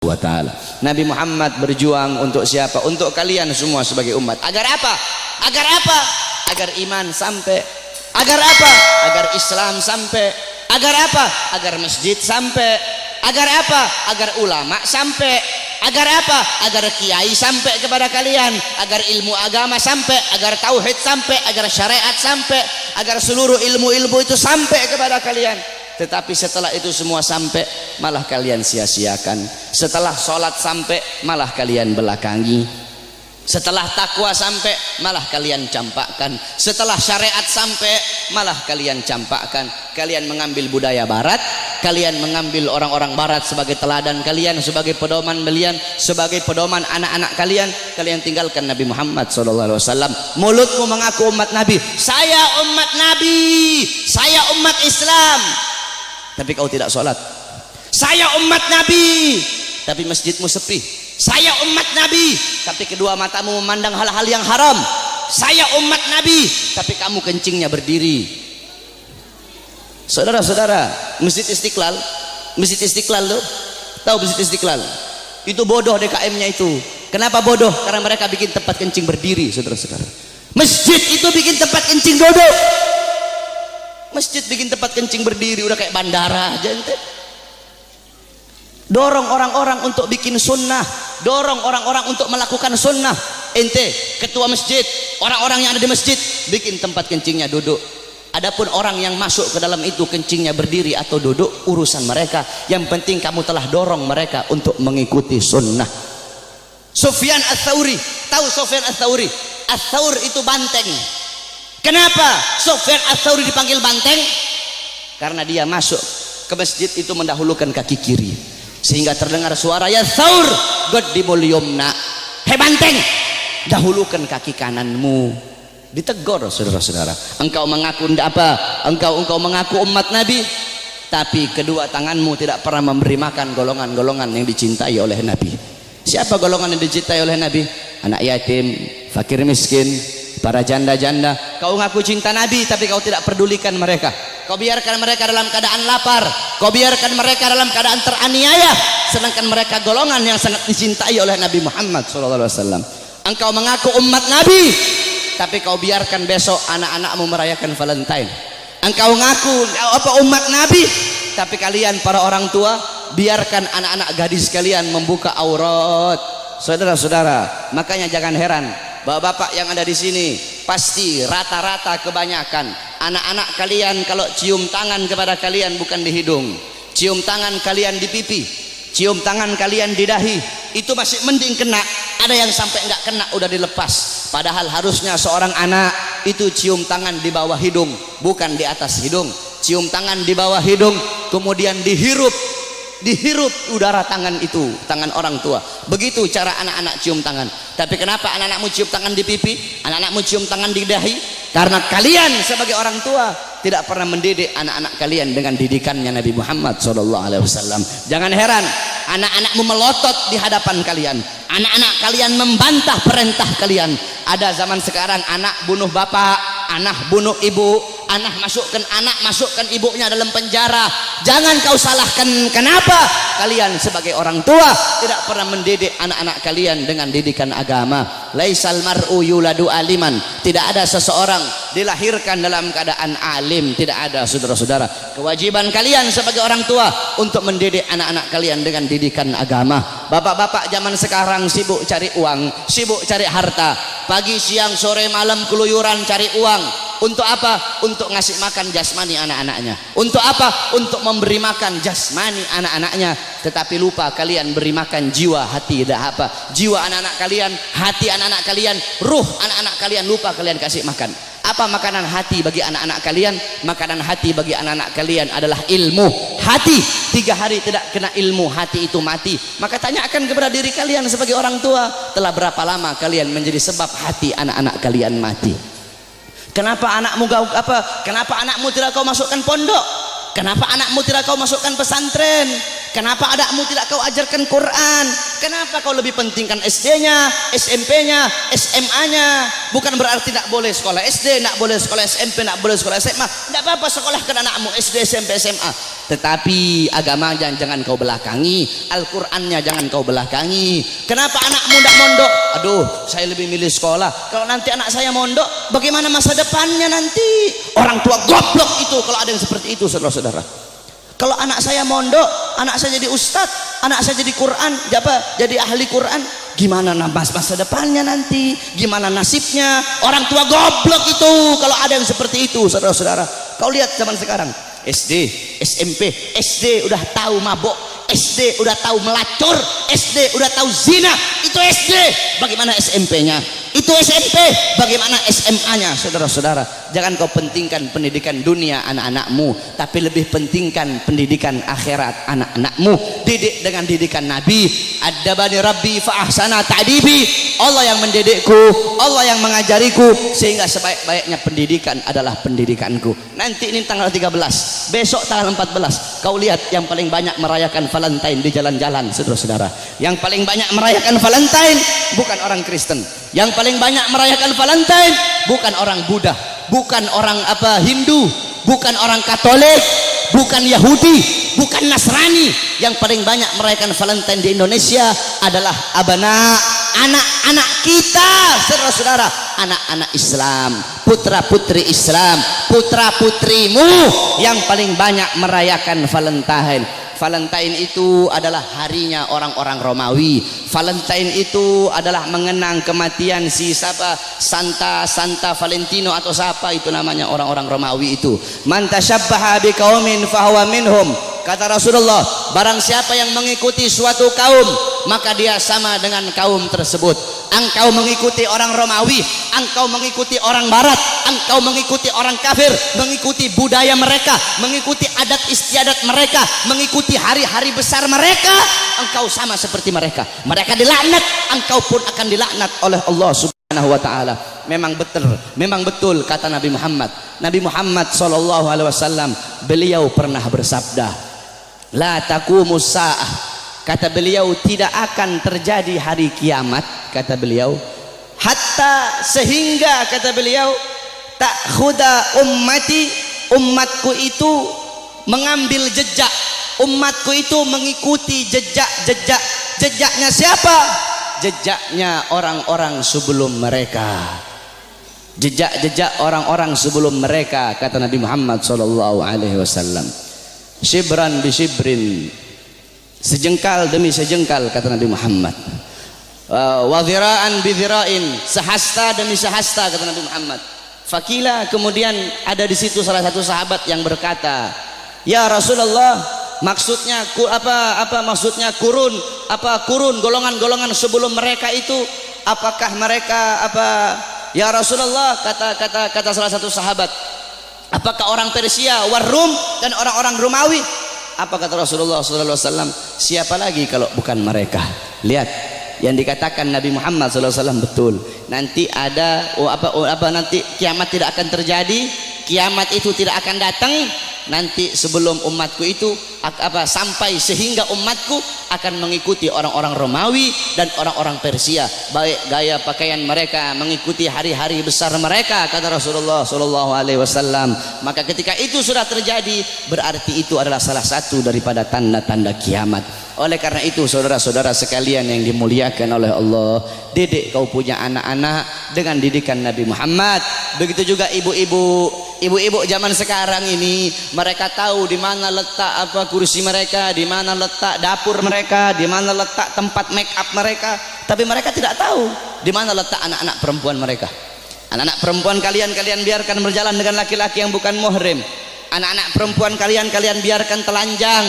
wa ta'ala. Nabi Muhammad berjuang untuk siapa? Untuk kalian semua sebagai umat. Agar apa? Agar apa? Agar iman sampai. Agar apa? Agar Islam sampai. Agar apa? Agar masjid sampai. Agar apa? Agar ulama sampai. Agar apa? Agar kiai sampai kepada kalian. Agar ilmu agama sampai. Agar tauhid sampai. Agar syariat sampai. Agar seluruh ilmu-ilmu itu sampai kepada kalian. Tetapi setelah itu semua sampai, malah kalian sia-siakan. Setelah sholat sampai, malah kalian belakangi. Setelah takwa sampai, malah kalian campakkan. Setelah syariat sampai, malah kalian campakkan. Kalian mengambil budaya barat, kalian mengambil orang-orang barat sebagai teladan kalian, sebagai pedoman kalian, sebagai pedoman anak-anak kalian. Kalian tinggalkan Nabi Muhammad SAW. Mulutmu mengaku umat Nabi, saya umat Nabi, saya umat Islam, tapi kau tidak sholat. Saya umat Nabi, tapi masjidmu sepi. Saya umat Nabi, tapi kedua matamu memandang hal-hal yang haram. Saya umat Nabi, tapi kamu kencingnya berdiri. Saudara-saudara, Masjid Istiqlal tuh, tahu Masjid Istiqlal? Itu bodoh DKM-nya itu. Kenapa bodoh? Karena mereka bikin tempat kencing berdiri, saudara-saudara. Masjid itu bikin tempat kencing duduk. Masjid bikin tempat kencing berdiri, udah kayak bandara aja ente. Dorong orang-orang untuk bikin sunnah, dorong orang-orang untuk melakukan sunnah. Ente ketua masjid, orang-orang yang ada di masjid bikin tempat kencingnya duduk. Adapun orang yang masuk ke dalam itu kencingnya berdiri atau duduk, urusan mereka. Yang penting kamu telah dorong mereka untuk mengikuti sunnah. Sufyan Ats-Tsauri, tahu Sufyan Ats-Tsauri? Ats-Tsaur itu banteng. Kenapa Sufyan Ats-Tsauri dipanggil banteng? Karena dia masuk ke masjid itu mendahulukan kaki kiri, sehingga terdengar suara ya Tsaur qaddimul yumna. Hei banteng, dahulukan kaki kananmu. Ditegur saudara-saudara. Engkau mengaku apa? Engkau mengaku umat Nabi, tapi kedua tanganmu tidak pernah memberi makan golongan-golongan yang dicintai oleh Nabi. Siapa golongan yang dicintai oleh Nabi? Anak yatim, fakir miskin, para janda-janda. Kau ngaku cinta Nabi, tapi kau tidak pedulikan mereka. Kau biarkan mereka dalam keadaan lapar, kau biarkan mereka dalam keadaan teraniaya, sedangkan mereka golongan yang sangat dicintai oleh Nabi Muhammad SAW. Engkau mengaku umat Nabi, tapi kau biarkan besok anak-anakmu merayakan Valentine. Engkau ngaku umat Nabi, tapi kalian para orang tua biarkan anak-anak gadis kalian membuka aurat. Saudara-saudara, makanya jangan heran bapak-bapak yang ada di sini, pasti rata-rata kebanyakan anak-anak kalian kalau cium tangan kepada kalian bukan di hidung, cium tangan kalian di pipi, cium tangan kalian di dahi, itu masih mending kena. Ada yang sampai nggak kena udah dilepas. Padahal harusnya seorang anak itu cium tangan di bawah hidung, bukan di atas hidung. Cium tangan di bawah hidung, kemudian dihirup udara tangan itu, tangan orang tua. Begitu cara anak-anak cium tangan. Tapi kenapa anak-anakmu cium tangan di pipi, anak-anakmu cium tangan di dahi? Karena kalian sebagai orang tua tidak pernah mendidik anak-anak kalian dengan didikannya Nabi Muhammad SAW. Jangan heran anak-anakmu melotot di hadapan kalian, anak-anak kalian membantah perintah kalian. Ada zaman sekarang anak bunuh bapak, anak bunuh ibu, anak masukkan ibunya dalam penjara. Jangan kau salahkan. Kenapa kalian sebagai orang tua tidak pernah mendidik anak-anak kalian dengan didikan agama? Laisal mar'u yuladu aliman. Tidak ada seseorang dilahirkan dalam keadaan alim, tidak ada, saudara-saudara. Kewajiban kalian sebagai orang tua untuk mendidik anak-anak kalian dengan didikan agama. Bapak-bapak zaman sekarang sibuk cari uang, sibuk cari harta, pagi siang sore malam keluyuran cari uang. Untuk apa? Untuk ngasih makan jasmani anak-anaknya. Untuk apa? Untuk memberi makan jasmani anak-anaknya. Tetapi lupa kalian beri makan jiwa, hati, tidak apa. Jiwa anak-anak kalian, hati anak-anak kalian, ruh anak-anak kalian lupa kalian kasih makan. Apa makanan hati bagi anak-anak kalian? Makanan hati bagi anak-anak kalian adalah ilmu. Hati 3 hari tidak kena ilmu, hati itu mati. Maka tanyakan kepada diri kalian sebagai orang tua, telah berapa lama kalian menjadi sebab hati anak-anak kalian mati? Kenapa anakmu tidak kau masukkan pondok? Kenapa anakmu tidak kau masukkan pesantren? Kenapa anakmu tidak kau ajarkan Quran? Kenapa kau lebih pentingkan SD-nya, SMP-nya, SMA-nya? Bukan berarti tidak boleh sekolah SD, tidak boleh sekolah SMP, tidak boleh sekolah SMA. Tidak apa-apa sekolahkan anakmu SD, SMP, SMA. Tetapi agamanya jangan kau belakangi, Al-Qur'annya jangan kau belakangi. Kenapa anakmu tidak mondok? Aduh, saya lebih milih sekolah. Kalau nanti anak saya mondok, bagaimana masa depannya nanti? Orang tua goblok itu kalau ada yang seperti itu, saudara-saudara. Kalau anak saya mondok, anak saya jadi ustadz, anak saya jadi Quran, jadi ahli Quran, gimana masa depannya nanti? Gimana nasibnya? Orang tua goblok itu kalau ada yang seperti itu, saudara-saudara. Kau lihat zaman sekarang, SD, SMP, SD udah tahu mabok, SD udah tahu melacur, SD udah tahu zina. Itu SD. Bagaimana SMP-nya? Itu SMP. Bagaimana SMA-nya? Saudara-saudara, jangan kau pentingkan pendidikan dunia anak-anakmu, tapi lebih pentingkan pendidikan akhirat anak-anakmu. Didik dengan didikan Nabi. Adabani Rabbi fa ahsana ta'dibi. Allah yang mendidikku, Allah yang mengajariku, sehingga sebaik-baiknya pendidikan adalah pendidikanku. Nanti ini tanggal 13, besok tanggal 14, kau lihat yang paling banyak merayakan Valentine di jalan-jalan, saudara-saudara. Yang paling banyak merayakan Valentine bukan orang Kristen. Yang paling banyak merayakan Valentine bukan orang Buddha, bukan orang Hindu, bukan orang Katolik, bukan Yahudi, bukan Nasrani. Yang paling banyak merayakan Valentine di Indonesia adalah anak-anak kita, saudara-saudara, anak-anak Islam, putra-putri Islam, putra-putrimu yang paling banyak merayakan Valentine. Valentine itu adalah harinya orang-orang Romawi. Valentine itu adalah mengenang kematian si Santa Valentino atau siapa itu namanya, orang-orang Romawi itu. Man tashabbaha biqaumin fahuwa minhum. Kata Rasulullah, barang siapa yang mengikuti suatu kaum, maka dia sama dengan kaum tersebut. Engkau mengikuti orang Romawi, engkau mengikuti orang Barat, engkau mengikuti orang kafir, mengikuti budaya mereka, mengikuti adat istiadat mereka, mengikuti hari-hari besar mereka, engkau sama seperti mereka. Mereka dilaknat, engkau pun akan dilaknat oleh Allah Subhanahu wa taala. Memang betul kata Nabi Muhammad. Nabi Muhammad sallallahu alaihi wasallam, beliau pernah bersabda, la taqumus saah. Kata beliau, tidak akan terjadi hari kiamat, kata beliau, hatta sehingga kata beliau, ta'khuda umatku itu mengambil jejak, umatku itu mengikuti jejaknya siapa? Jejaknya orang-orang sebelum mereka. Jejak orang-orang sebelum mereka, kata Nabi Muhammad sallallahu alaihi wasallam. Shibran bi shibrin, sejengkal demi sejengkal, kata Nabi Muhammad. Wa dhira'an bi dhira'in, sehasta demi sehasta, kata Nabi Muhammad. Fakila, kemudian ada di situ salah satu sahabat yang berkata, ya Rasulullah, maksudnya apa maksudnya kurun golongan-golongan sebelum mereka itu, apakah mereka ya Rasulullah, kata salah satu sahabat, apakah orang Persia, Warum dan orang-orang Romawi? Apa kata Rasulullah sallallahu alaihi wasallam? Siapa lagi kalau bukan mereka? Lihat, yang dikatakan Nabi Muhammad sallallahu alaihi wasallam betul. Nanti ada nanti kiamat tidak akan terjadi, kiamat itu tidak akan datang nanti sebelum umatku itu sampai sehingga umatku akan mengikuti orang-orang Romawi dan orang-orang Persia, baik gaya pakaian mereka, mengikuti hari-hari besar mereka, kata Rasulullah sallallahu alaihi wasallam. Maka ketika itu sudah terjadi, berarti itu adalah salah satu daripada tanda-tanda kiamat. Oleh karena itu, saudara-saudara sekalian yang dimuliakan oleh Allah, didik kau punya anak-anak dengan didikan Nabi Muhammad. Begitu juga ibu-ibu zaman sekarang ini, mereka tahu di mana letak kursi mereka, di mana letak dapur mereka, di mana letak tempat make up mereka, tapi mereka tidak tahu di mana letak anak-anak perempuan mereka. Anak-anak perempuan kalian biarkan berjalan dengan laki-laki yang bukan muhrim. Anak-anak perempuan kalian biarkan telanjang.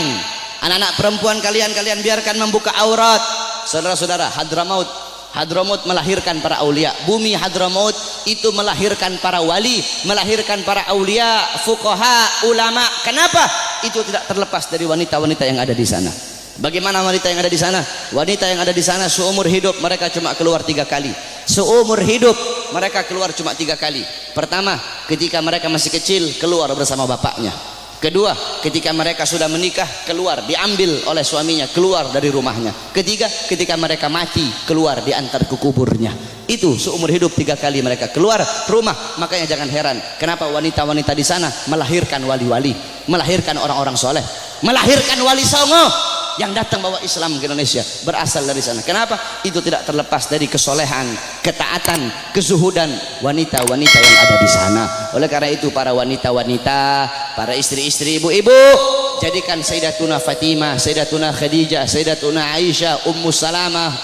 Anak-anak perempuan kalian biarkan membuka aurat. Saudara-saudara, Hadramaut melahirkan para aulia. Bumi Hadramaut itu melahirkan para wali, melahirkan para aulia, fuqaha, ulama. Kenapa? Itu tidak terlepas dari wanita-wanita yang ada di sana. Bagaimana wanita yang ada di sana? Wanita yang ada di sana seumur hidup mereka cuma keluar 3 kali. Seumur hidup mereka keluar cuma 3 kali. Pertama, ketika mereka masih kecil, keluar bersama bapaknya. Kedua, ketika mereka sudah menikah, keluar, diambil oleh suaminya, keluar dari rumahnya. Ketiga, ketika mereka mati, keluar, diantar ke kuburnya. Itu seumur hidup 3 kali mereka keluar rumah. Makanya jangan heran kenapa wanita-wanita di sana melahirkan wali-wali, melahirkan orang-orang soleh, melahirkan wali songo yang datang bawa Islam ke Indonesia, berasal dari sana. Kenapa? Itu tidak terlepas dari kesolehan, ketaatan, kezuhudan wanita-wanita yang ada di sana. Oleh karena itu para wanita-wanita, para istri-istri, ibu-ibu, jadikan Sayyidatuna Fatimah, Sayyidatuna Khadijah, Sayyidatuna Aisyah, Ummu Salamah,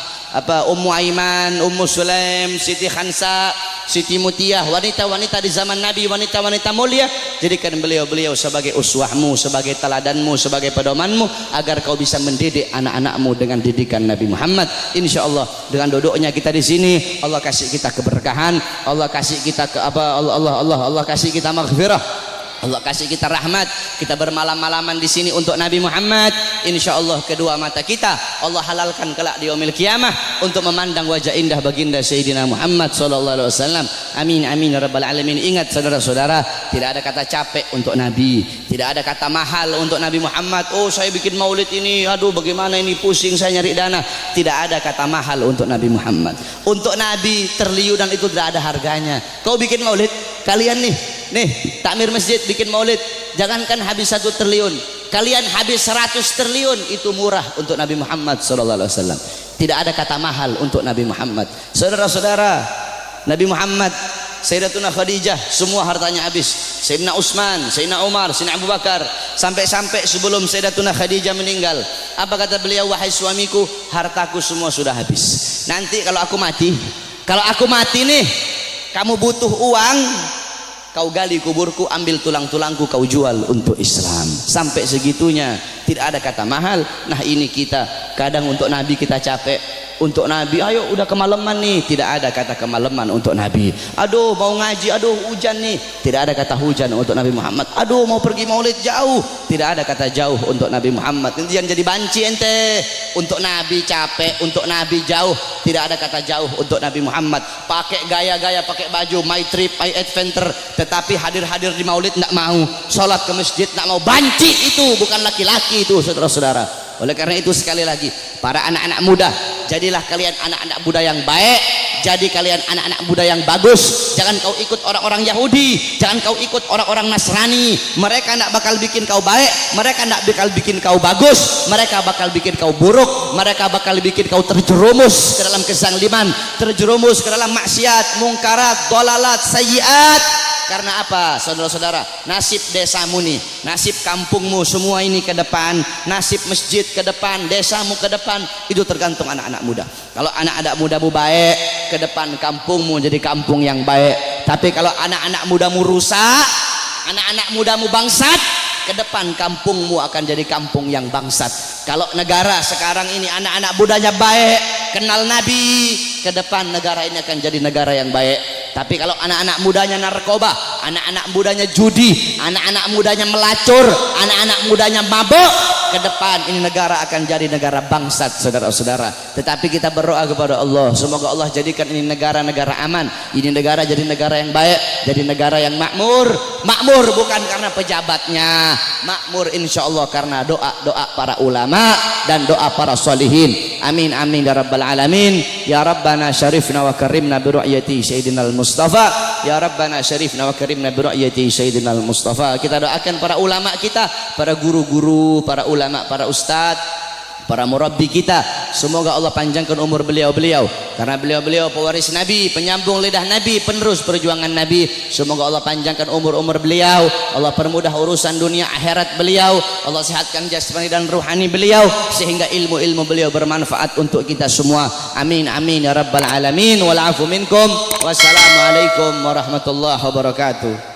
Ummu Aiman, Ummu Sulaim, Siti Khansa, Siti Mutiyah, wanita-wanita di zaman Nabi, wanita-wanita mulia, jadikan beliau-beliau sebagai uswahmu, sebagai teladanmu, sebagai pedomanmu, agar kau bisa mendidik anak-anakmu dengan didikan Nabi Muhammad. Insya Allah dengan duduknya kita di sini, Allah kasih kita keberkahan, Allah kasih kita Allah kasih kita maghfirah, Allah kasih kita rahmat. Kita bermalam-malaman di sini untuk Nabi Muhammad. Insya Allah kedua mata kita Allah halalkan kelak di yaumil qiyamah untuk memandang wajah indah baginda Sayyidina Muhammad sallallahu alaihi wasallam. Amin amin ya rabbal alamin. Ingat saudara-saudara, tidak ada kata capek untuk Nabi, tidak ada kata mahal untuk Nabi Muhammad. Oh saya bikin maulid ini, aduh bagaimana ini, pusing saya nyari dana. Tidak ada kata mahal untuk Nabi Muhammad. Untuk Nabi triliunan itu tidak ada harganya. Kau bikin maulid, kalian nih takmir masjid bikin maulid, jangankan habis 1 triliun, kalian habis 100 triliun, itu murah untuk Nabi Muhammad SAW. Tidak ada kata mahal untuk Nabi Muhammad. Saudara-saudara, Nabi Muhammad, Sayyidatuna Khadijah, semua hartanya habis. Sayyidina Utsman, Sayyidina Umar, Sayyidina Abu Bakar, sampai-sampai sebelum Sayyidatuna Khadijah meninggal, apa kata beliau? Wahai suamiku, hartaku semua sudah habis. Nanti kalau aku mati nih, kamu butuh uang, kau gali kuburku, ambil tulang-tulangku, kau jual untuk Islam. Sampai segitunya, tidak ada kata mahal. Nah ini kita kadang untuk Nabi kita capek, untuk Nabi ayo udah kemalaman nih, tidak ada kata kemalaman untuk Nabi. Aduh mau ngaji, aduh hujan nih, tidak ada kata hujan untuk Nabi Muhammad. Aduh mau pergi maulid jauh, tidak ada kata jauh untuk Nabi Muhammad. Nanti yang jadi banci ente. Untuk Nabi capek, untuk Nabi jauh, tidak ada kata jauh untuk Nabi Muhammad. Pakai gaya-gaya, pakai baju my trip, my adventure, tetapi hadir-hadir di maulid tidak mau, sholat ke masjid tidak mau. Banci itu, bukan laki-laki itu, saudara-saudara. Oleh karena itu sekali lagi, para anak-anak muda, jadilah kalian anak-anak muda yang baik, jadi kalian anak-anak muda yang bagus. Jangan kau ikut orang-orang Yahudi, jangan kau ikut orang-orang Nasrani. Mereka tidak bakal bikin kau baik, mereka tidak bakal bikin kau bagus, mereka bakal bikin kau buruk, mereka bakal bikin kau terjerumus ke dalam kezaliman, terjerumus ke dalam maksiat, mungkarat, dolalat, sayyiat. Karena apa saudara-saudara? Nasib desamu nih, nasib kampungmu semua ini ke depan, nasib masjid ke depan, desamu ke depan, itu tergantung anak-anak muda. Kalau anak-anak mudamu baik, ke depan kampungmu jadi kampung yang baik. Tapi kalau anak-anak mudamu rusak, anak-anak mudamu bangsat, ke depan kampungmu akan jadi kampung yang bangsat. Kalau negara sekarang ini anak-anak mudanya baik, kenal Nabi, ke depan negara ini akan jadi negara yang baik. Tapi kalau anak-anak mudanya narkoba, anak-anak mudanya judi, anak-anak mudanya melacur, anak-anak mudanya mabuk, ke depan ini negara akan jadi negara bangsat, saudara-saudara. Tetapi kita berdoa kepada Allah, semoga Allah jadikan ini negara-negara aman, ini negara jadi negara yang baik, jadi negara yang makmur. Makmur bukan karena pejabatnya, makmur insya Allah karena doa-doa para ulama dan doa para solihin. Amin amin ya rabbal alamin. Ya Rabbana syarifna wa karimna bi ru'yati Sayyidina Mustafa. Ya Rabbana syarifna wa karimna bi ru'yati Sayyidina Mustafa. Kita doakan para ulama kita, para guru-guru, para ulama, para ustadz, para murabbi kita, semoga Allah panjangkan umur beliau-beliau, karena beliau-beliau pewaris Nabi, penyambung lidah Nabi, penerus perjuangan Nabi. Semoga Allah panjangkan umur-umur beliau, Allah permudah urusan dunia akhirat beliau, Allah sehatkan jasmani dan ruhani beliau, sehingga ilmu-ilmu beliau bermanfaat untuk kita semua. Amin amin ya rabbal alamin. Wal afu minkum. Wassalamualaikum warahmatullahi wabarakatuh.